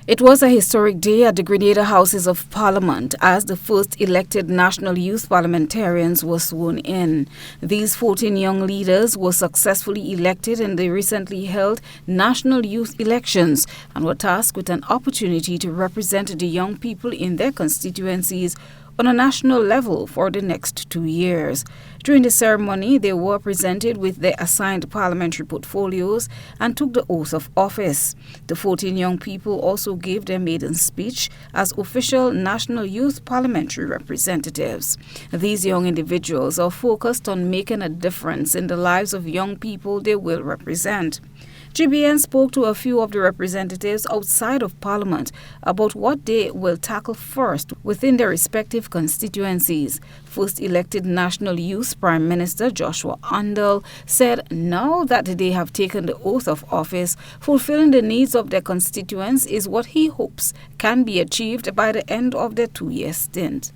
It was a historic day at the Grenada Houses of Parliament as the first elected national youth parliamentarians were sworn in. These 14 young leaders were successfully elected in the recently held national youth elections and were tasked with an opportunity to represent the young people in their constituencies on a national level for the next 2 years. During the ceremony, they were presented with their assigned parliamentary portfolios and took the oath of office. The 14 young people also gave their maiden speech as official national youth parliamentary representatives. These young individuals are focused on making a difference in the lives of young people they will represent. GBN spoke to a few of the representatives outside of Parliament about what they will tackle first within their respective constituencies. First elected National Youth Prime Minister Joshua Andal said now that they have taken the oath of office, fulfilling the needs of their constituents is what he hopes can be achieved by the end of their 2-year stint.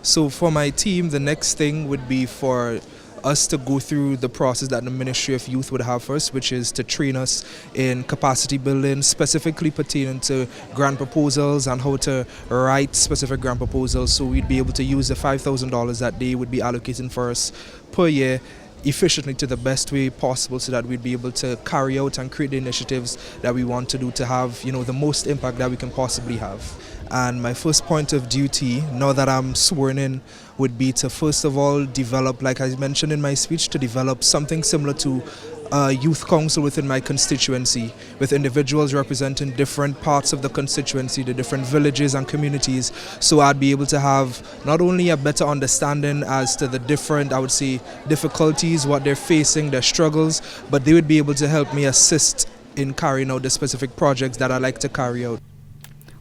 So for my team, the next thing would be for us to go through the process that the Ministry of Youth would have for us, which is to train us in capacity building, specifically pertaining to grant proposals and how to write specific grant proposals. So we'd be able to use the $5,000 that they would be allocating for us per year efficiently to the best way possible so that we'd be able to carry out and create the initiatives that we want to do to have, the most impact that we can possibly have. And my first point of duty, now that I'm sworn in, would be to first of all develop, like I mentioned in my speech, to develop something similar to a youth council within my constituency, with individuals representing different parts of the constituency, the different villages and communities. So I'd be able to have not only a better understanding as to the different, I would say, difficulties, what they're facing, their struggles, but they would be able to help me assist in carrying out the specific projects that I like to carry out.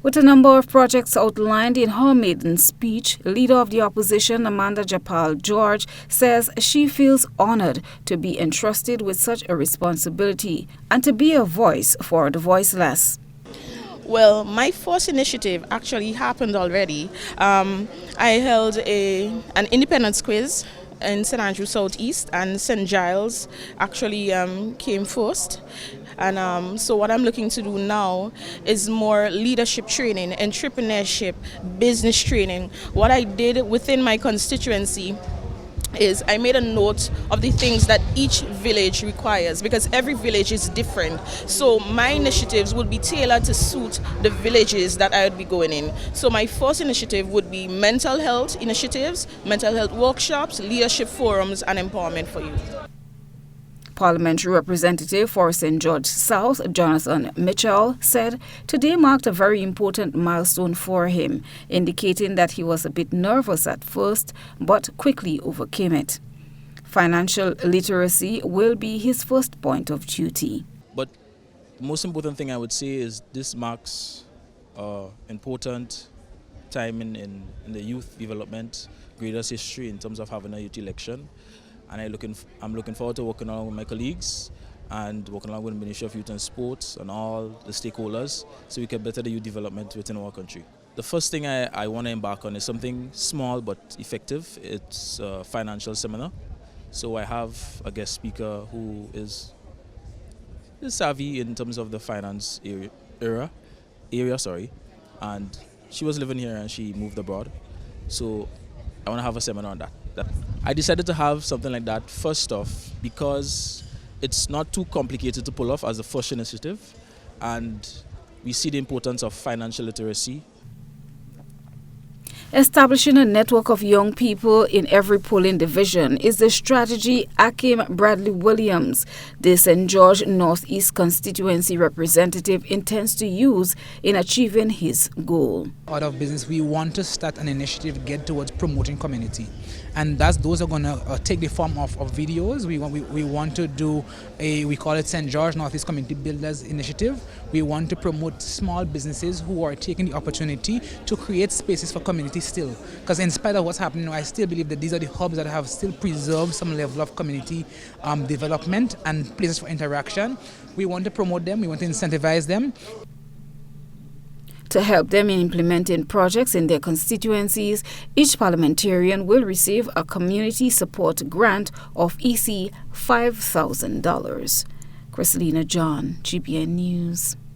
With a number of projects outlined in her maiden speech, Leader of the Opposition Amanda Japal George says she feels honored to be entrusted with such a responsibility and to be a voice for the voiceless. Well, my first initiative actually happened already. I held an independence quiz in St. Andrew Southeast, and St. Giles actually came first. And so what I'm looking to do now is more leadership training, entrepreneurship, business training. What I did within my constituency is I made a note of the things that each village requires, because every village is different. So my initiatives would be tailored to suit the villages that I would be going in. So my first initiative would be mental health initiatives, mental health workshops, leadership forums, and empowerment for youth. Parliamentary Representative for St. George South, Jonathan Mitchell, said today marked a very important milestone for him, indicating that he was a bit nervous at first, but quickly overcame it. Financial literacy will be his first point of duty. But the most important thing I would say is this marks important time in the youth development, Grenada's history in terms of having a youth election. And I'm looking forward to working along with my colleagues and working along with the Ministry of Youth and Sports and all the stakeholders so we can better the youth development within our country. The first thing I want to embark on is something small but effective. It's a financial seminar. So I have a guest speaker who is savvy in terms of the finance area, and she was living here and she moved abroad. So I want to have a seminar on that. I decided to have something like that first off because it's not too complicated to pull off as a first initiative, and we see the importance of financial literacy. Establishing a network of young people in every polling division is the strategy Akim Bradley Williams, the St. George Northeast constituency representative, intends to use in achieving his goal. Out of business, we want to start an initiative get towards promoting community, and those are going to take the form of videos. We want to do we call it St. George Northeast Community Builders Initiative. We want to promote small businesses who are taking the opportunity to create spaces for community still, because in spite of what's happening now, I still believe that these are the hubs that have still preserved some level of community development and places for interaction. We want to promote them, we want to incentivize them. To help them in implementing projects in their constituencies, each parliamentarian will receive a community support grant of EC $5,000. Chrislina John, GBN News.